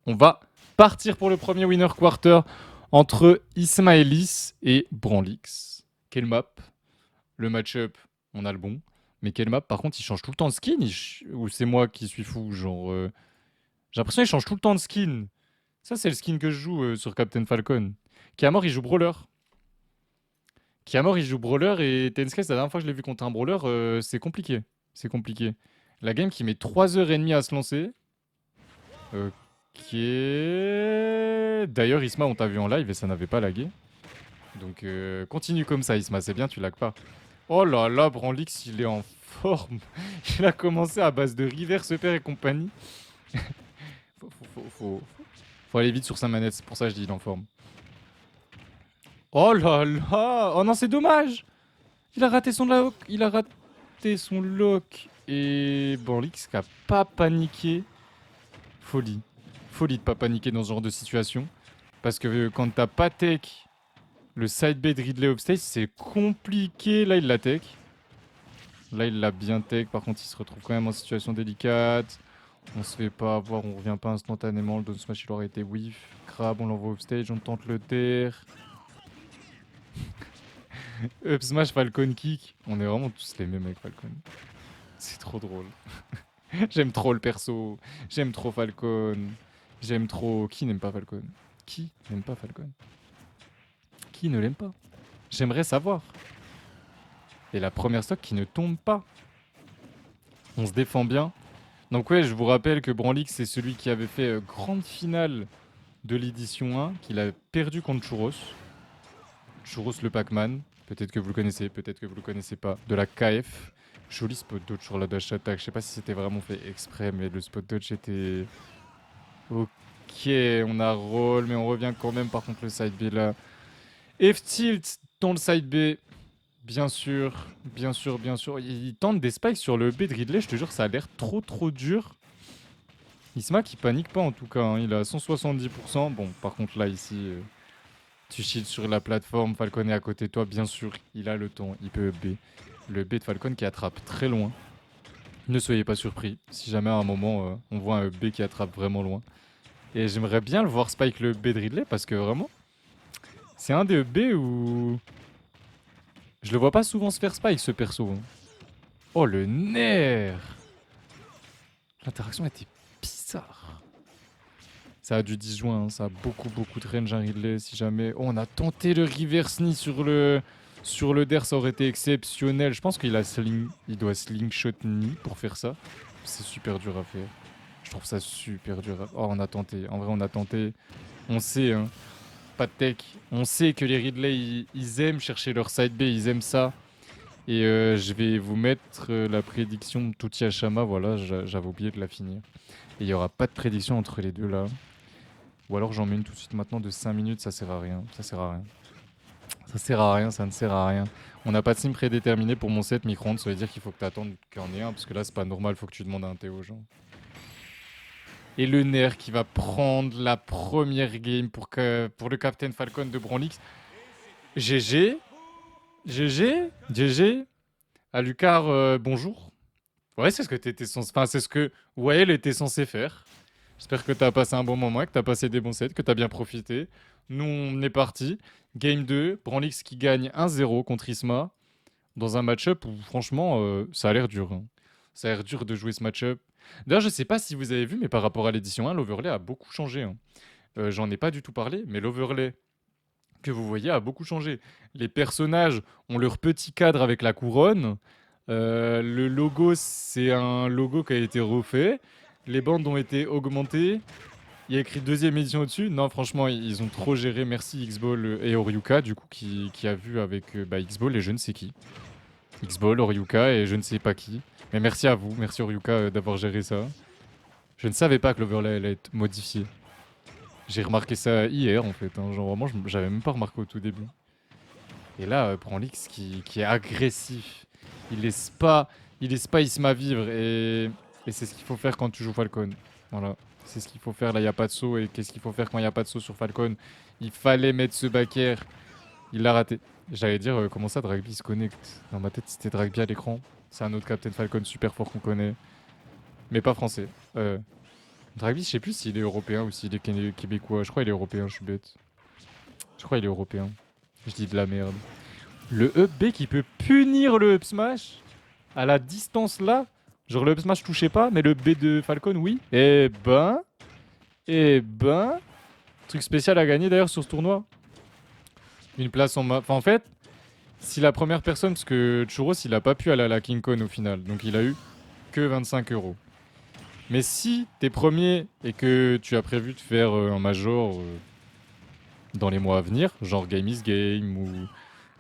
On va partir pour le premier winner quarter entre Ismaelis et Branlix. Quelle map? Le match-up, on a le bon. Mais quelle map? Par contre, il change tout le temps de skin ou c'est moi qui suis fou? Genre, j'ai l'impression qu'il change tout le temps de skin. Ça, c'est le skin que je joue sur Captain Falcon. Kiamor, il joue Brawler. Kiamor, il joue Brawler et Tenskes, la dernière fois que je l'ai vu contre un Brawler, c'est compliqué. C'est compliqué. La game qui met 3h30 à se lancer. Ok. D'ailleurs, Isma, on t'a vu en live et ça n'avait pas lagué. Donc, continue comme ça, Isma, c'est bien, tu lags pas. Oh là là, Branlix, il est en forme. Il a commencé à base de reverse père et compagnie. Faut aller vite sur sa manette, c'est pour ça que je dis il est en forme. Oh là là. Oh non, c'est dommage. Il a raté son lock. Il a raté son lock. Et Branlix qui a pas paniqué. Folie. Folie de pas paniquer dans ce genre de situation. Parce que quand t'as pas tech le side B de Ridley upstage, c'est compliqué. Là, il la tech. Là, il l'a bien tech. Par contre, il se retrouve quand même en situation délicate. On se fait pas avoir, on revient pas instantanément. Le down smash, il aurait été whiff. Crab, on l'envoie upstage, on tente le terre. Up smash, Falcon kick. On est vraiment tous les mêmes avec Falcon. C'est trop drôle. J'aime trop le perso. J'aime trop Falcon. J'aime trop... Qui n'aime pas Falcon? Qui n'aime pas Falcon? Qui ne l'aime pas? J'aimerais savoir. Et la première stock qui ne tombe pas. On se défend bien. Donc ouais, je vous rappelle que Branlix, c'est celui qui avait fait grande finale de l'édition 1, qu'il a perdu contre Churros. Churros le Pac-Man. Peut-être que vous le connaissez, peut-être que vous le connaissez pas. De la KF. Joli spot dodge sur la dash attack. Je sais pas si c'était vraiment fait exprès, mais le spot dodge était... Ok, on a roll, mais on revient quand même. Par contre, le side B là. F-tilt dans le side B. Bien sûr, bien sûr, bien sûr. Il tente des spikes sur le B de Ridley. Je te jure, ça a l'air trop dur. Isma qui panique pas en tout cas. Hein. Il a 170%. Bon, par contre, là, ici, tu shields sur la plateforme. Falcon est à côté de toi. Bien sûr, il a le temps. Il peut B. Le B de Falcon qui attrape très loin. Ne soyez pas surpris si jamais à un moment, on voit un B qui attrape vraiment loin. Et j'aimerais bien le voir spike le B de Ridley parce que vraiment, c'est un des B où je le vois pas souvent se faire spike ce perso. Hein. Oh le nerf! L'interaction était bizarre. Ça a du disjoint, hein. Ça a beaucoup de range un Ridley si jamais. Oh, on a tenté le reverse knee sur le der, ça aurait été exceptionnel. Je pense qu'il doit slingshot knee pour faire ça. C'est super dur à faire. Je trouve ça super dur à... Oh, on a tenté. En vrai, on a tenté. On sait, hein. Pas de tech. On sait que les Ridley, ils aiment chercher leur side B, ils aiment ça. Et je vais vous mettre la prédiction de Tuti Hachama. Voilà, j'avais oublié de la finir. Et il n'y aura pas de prédiction entre les deux là. Ou alors j'en mets une tout de suite maintenant de 5 minutes, ça sert à rien. Ça sert à rien. Ça sert à rien, ça ne sert à rien. On n'a pas de sim prédéterminé pour mon set micro-ondes, ça veut dire qu'il faut que tu attendes qu'il y en ait un, parce que là c'est pas normal, faut que tu demandes à un Théo genre. Et le nerf qui va prendre la première game pour le Captain Falcon de Branlix. GG. GG. GG. Alucard, bonjour. Ouais, c'est ce que t'étais censé... Enfin, c'est ce que Wael était censé faire. J'espère que t'as passé un bon moment, que t'as passé des bons sets, que t'as bien profité. Nous, on est parti. Game 2, Branlix qui gagne 1-0 contre Isma. Dans un match-up où, franchement, ça a l'air dur. Hein. Ça a l'air dur de jouer ce match-up. D'ailleurs, je sais pas si vous avez vu, mais par rapport à l'édition 1, l'overlay a beaucoup changé. Hein. J'en ai pas du tout parlé, mais l'overlay que vous voyez a beaucoup changé. Les personnages ont leur petit cadre avec la couronne. Le logo, c'est un logo qui a été refait. Les bandes ont été augmentées. Il y a écrit deuxième édition au-dessus. Non, franchement, ils ont trop géré. Merci Xball et Oryuka, du coup, qui a vu avec Xball et je ne sais qui. Xball, Oryuka et je ne sais pas qui. Mais merci à vous, merci Oryuka d'avoir géré ça. Je ne savais pas que l'overlay allait être modifié. J'ai remarqué ça hier en fait. Hein. Genre vraiment, j'avais même pas remarqué au tout début. Et là, Branlix qui est agressif. Il laisse pas Isma vivre et c'est ce qu'il faut faire quand tu joues Falcon. Voilà, c'est ce qu'il faut faire. Là, il n'y a pas de saut. Et qu'est-ce qu'il faut faire quand il n'y a pas de saut sur Falcon? Il fallait mettre ce back air. Il l'a raté. J'allais dire comment ça Dragby se connecte. Dans ma tête, c'était Dragby à l'écran. C'est un autre Captain Falcon super fort qu'on connaît. Mais pas français. Dragby, je sais plus s'il est européen ou s'il est québécois. Je crois qu'il est européen, je suis bête. Je crois qu'il est européen. Je dis de la merde. Le up B qui peut punir le up smash à la distance là. Genre le up smash touchait pas, mais le B de Falcon, oui. Eh ben. Truc spécial à gagner d'ailleurs sur ce tournoi. Une place en map. Enfin, en fait, si la première personne, parce que Churros il a pas pu aller à la King Con au final, donc il a eu que 25 euros. Mais si t'es premier et que tu as prévu de faire un major dans les mois à venir, genre Game is Game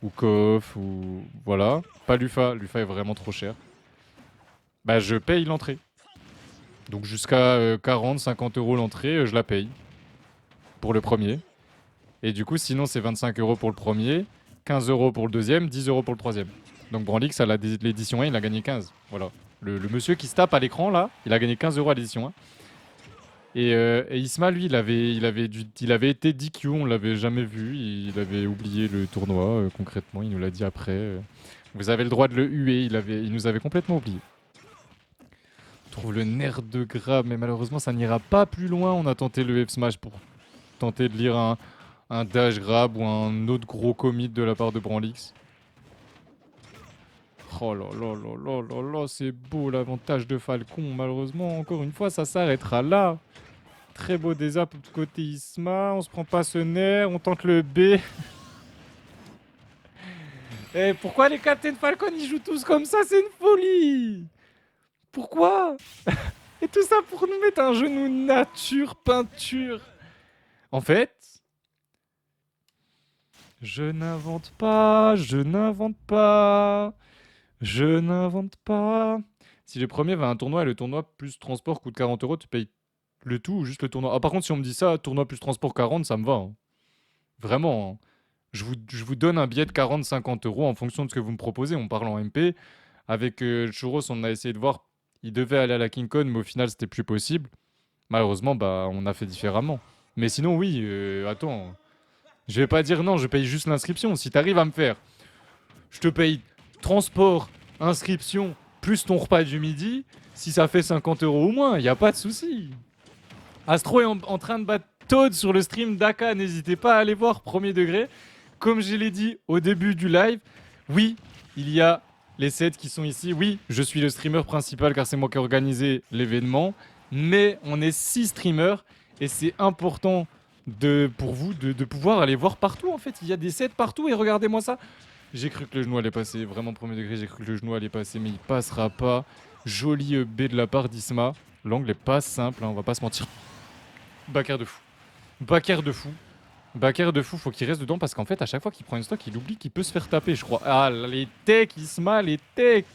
ou KOF ou voilà, pas Lufa, Lufa est vraiment trop cher, bah je paye l'entrée. Donc jusqu'à 40, 50 euros l'entrée, je la paye pour le premier. Et du coup, sinon c'est 25 euros pour le premier, 15 euros pour le deuxième, 10 euros pour le troisième. Donc Branlix, à l'édition 1, il a gagné 15. Voilà. Le monsieur qui se tape à l'écran là, il a gagné 15 euros à l'édition 1. Et Isma, lui, il avait été DQ, on l'avait jamais vu, il avait oublié le tournoi, concrètement, il nous l'a dit après. Vous avez le droit de le huer, il nous avait complètement oublié. On trouve le nerf de grab, mais malheureusement, ça n'ira pas plus loin. On a tenté le F-Smash pour tenter de lire un dash grab ou un autre gros commit de la part de Branlix. Oh là là là là là là, c'est beau l'avantage de Falcon. Malheureusement, encore une fois, ça s'arrêtera là. Très beau désap côté Isma. On se prend pas ce nerf. On tente le B. Et pourquoi les Captain Falcon ils jouent tous comme ça? C'est une folie. Pourquoi? Et tout ça pour nous mettre un genou nature peinture. En fait, je n'invente pas, je n'invente pas, je n'invente pas. Si le premier va à un tournoi et le tournoi plus transport coûte 40 euros, tu payes le tout ou juste le tournoi? Ah, par contre, si on me dit ça, tournoi plus transport 40, ça me va. Hein. Vraiment. Hein. Je vous donne un billet de 40-50 euros en fonction de ce que vous me proposez. On parle en MP. Avec Churros, on a essayé de voir. Il devait aller à la King Con, mais au final, c'était plus possible. Malheureusement, bah, on a fait différemment. Mais sinon, oui, attends. Je vais pas dire non, je paye juste l'inscription. Si t'arrives à me faire, je te paye transport, inscription, plus ton repas du midi. Si ça fait 50 euros ou moins, y a pas de souci. Astro est en train de battre Toad sur le stream d'Aka. N'hésitez pas à aller voir, premier degré. Comme je l'ai dit au début du live, oui, il y a les 7 qui sont ici. Oui, je suis le streamer principal car c'est moi qui ai organisé l'événement. Mais on est 6 streamers et c'est important pour vous de pouvoir aller voir partout. En fait, il y a des 7 partout et regardez-moi ça. J'ai cru que le genou allait passer, vraiment premier degré, j'ai cru que le genou allait passer, mais il passera pas. Joli B de la part d'Isma. L'angle est pas simple, hein, on va pas se mentir. Backer de fou. Backer de fou. Backer de fou, faut qu'il reste dedans parce qu'en fait, à chaque fois qu'il prend une stock, il oublie qu'il peut se faire taper, je crois. Ah, les techs, Isma, les techs.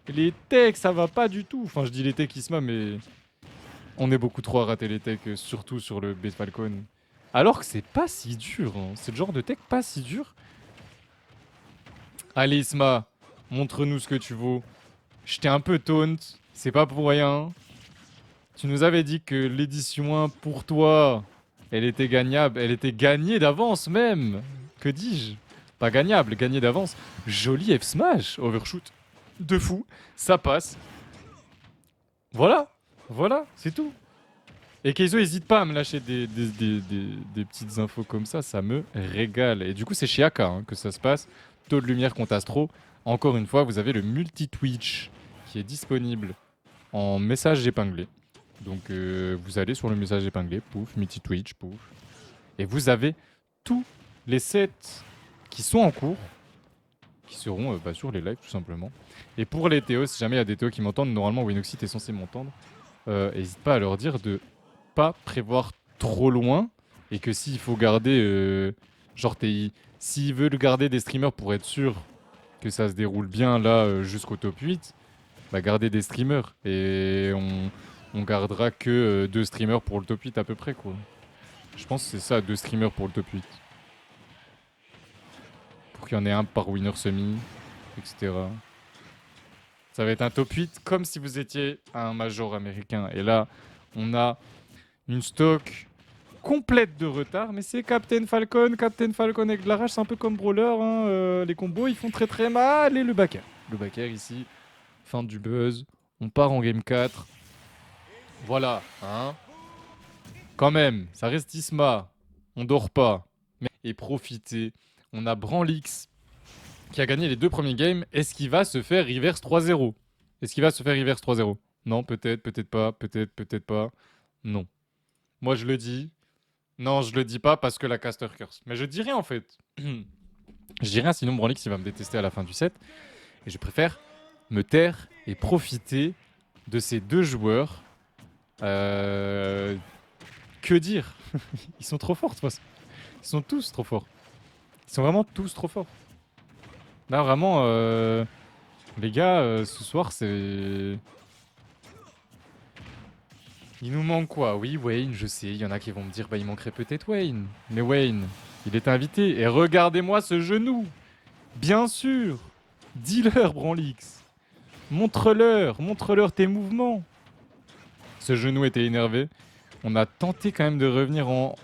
Les techs, ça va pas du tout. Enfin, je dis les techs, Isma, mais on est beaucoup trop à rater les techs, surtout sur le B Falcon. Alors que c'est pas si dur. Hein. C'est le genre de tech pas si dur. Allez, Isma, montre-nous ce que tu vaux. Je t'ai un peu taunt, c'est pas pour rien. Tu nous avais dit que l'édition 1 pour toi, elle était gagnable, elle était gagnée d'avance même. Que dis-je? Pas gagnable, gagnée d'avance. Joli F-Smash, overshoot. De fou, ça passe. Voilà, voilà, c'est tout. Et Keizo, hésite pas à me lâcher des petites infos comme ça me régale. Et du coup, c'est chez Aka hein, que ça se passe. Taux de lumière contre Astro. Encore une fois, vous avez le multi-Twitch qui est disponible en message épinglé. Donc vous allez sur le message épinglé, pouf, multi-Twitch, pouf. Et vous avez tous les sets qui sont en cours, qui seront sur les lives tout simplement. Et pour les Théos, si jamais il y a des Théos qui m'entendent, normalement Winoxit est censé m'entendre, n'hésite pas à leur dire de pas prévoir trop loin et que s'il faut garder, genre s'ils veulent garder des streamers pour être sûr que ça se déroule bien là jusqu'au top 8, bah garder des streamers et on gardera que 2 streamers pour le top 8 à peu près quoi. Je pense que c'est ça, 2 streamers pour le top 8. Pour qu'il y en ait un par winner semi, etc. Ça va être un top 8 comme si vous étiez à un major américain. Et là, on a une stock complète de retard, mais c'est Captain Falcon avec de la rage, c'est un peu comme Brawler, hein, les combos ils font très très mal, et le backer. Le backer ici, fin du buzz, on part en game 4. Voilà, hein. Quand même, ça reste Isma. On dort pas. Et profiter. On a Branlix qui a gagné les 2 premiers games. Est-ce qu'il va se faire reverse 3-0? Est-ce qu'il va se faire reverse 3-0? Non, peut-être, peut-être pas, peut-être, peut-être pas. Non. Moi, je le dis. Non, je le dis pas parce que la caster curse. Mais je dis rien en fait. Je dis rien, sinon Branlix il va me détester à la fin du set. Et je préfère me taire et profiter de ces deux joueurs. Que dire? Ils sont trop forts de toute façon. Ils sont tous trop forts. Ils sont vraiment tous trop forts. Là, vraiment, les gars, ce soir, c'est. Il nous manque quoi? Oui, Wayne, je sais. Il y en a qui vont me dire, bah, il manquerait peut-être Wayne. Mais Wayne, il est invité. Et regardez-moi ce genou. Bien sûr. Dis-leur, Branlix. Montre-leur tes mouvements. Ce genou était énervé. On a tenté quand même de revenir en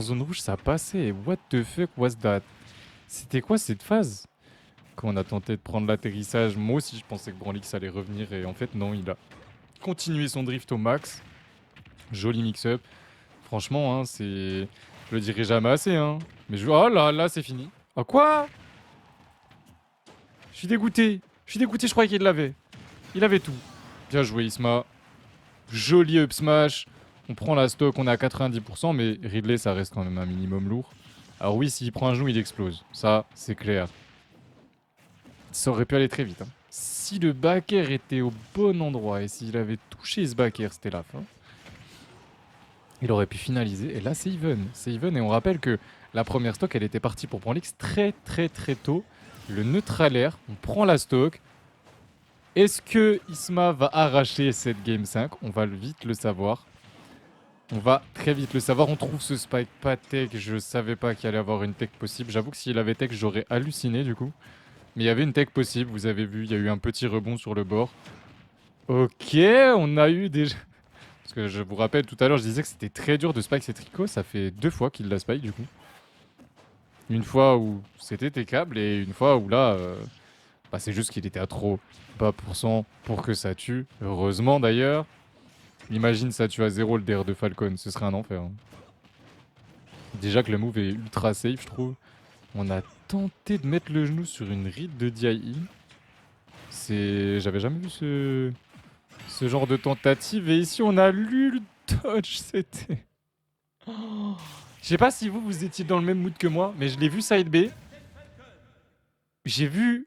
zone rouge, ça a passé. What the fuck was that? C'était quoi cette phase? Quand on a tenté de prendre l'atterrissage, moi aussi je pensais que Branlix allait revenir et en fait non, il a continué son drift au max. Joli mix-up. Franchement, hein, c'est... Je le dirai jamais assez, hein. Mais je... Oh là là, c'est fini. Oh quoi? Je suis dégoûté. Je suis dégoûté, je croyais qu'il l'avait. Il avait tout. Bien joué, Isma. Joli up smash. On prend la stock, on est à 90%, mais Ridley, ça reste quand même un minimum lourd. Alors oui, s'il prend un genou, il explose. Ça, c'est clair. Ça aurait pu aller très vite. Hein. Si le back air était au bon endroit et s'il avait touché ce back air, c'était la fin. Il aurait pu finaliser. Et là, c'est even. C'est even. Et on rappelle que la première stock, elle était partie pour Branlix très très très tôt. Le neutral air, on prend la stock. Est-ce que Isma va arracher cette game 5? On va vite le savoir. On va très vite le savoir. On trouve ce spike pas tech. Je savais pas qu'il allait avoir une tech possible. J'avoue que s'il avait tech, j'aurais halluciné du coup. Mais il y avait une tech possible. Vous avez vu, il y a eu un petit rebond sur le bord. Ok, on a eu déjà... Parce que je vous rappelle, tout à l'heure, je disais que c'était très dur de spike ces tricots. Ça fait 2 fois qu'il l'a spike du coup. Une fois où c'était tes câbles et une fois où là... bah, c'est juste qu'il était à trop bas pourcent pour que ça tue. Heureusement d'ailleurs. Imagine ça tue à 0 le DR de Falcon. Ce serait un enfer. Hein. Déjà que le move est ultra safe, je trouve. On a tenté de mettre le genou sur une ride de DIE. J'avais jamais vu ce genre de tentative. Et ici, on a lu le dodge. C'était... Oh. Je sais pas si vous étiez dans le même mood que moi, mais je l'ai vu side B. J'ai vu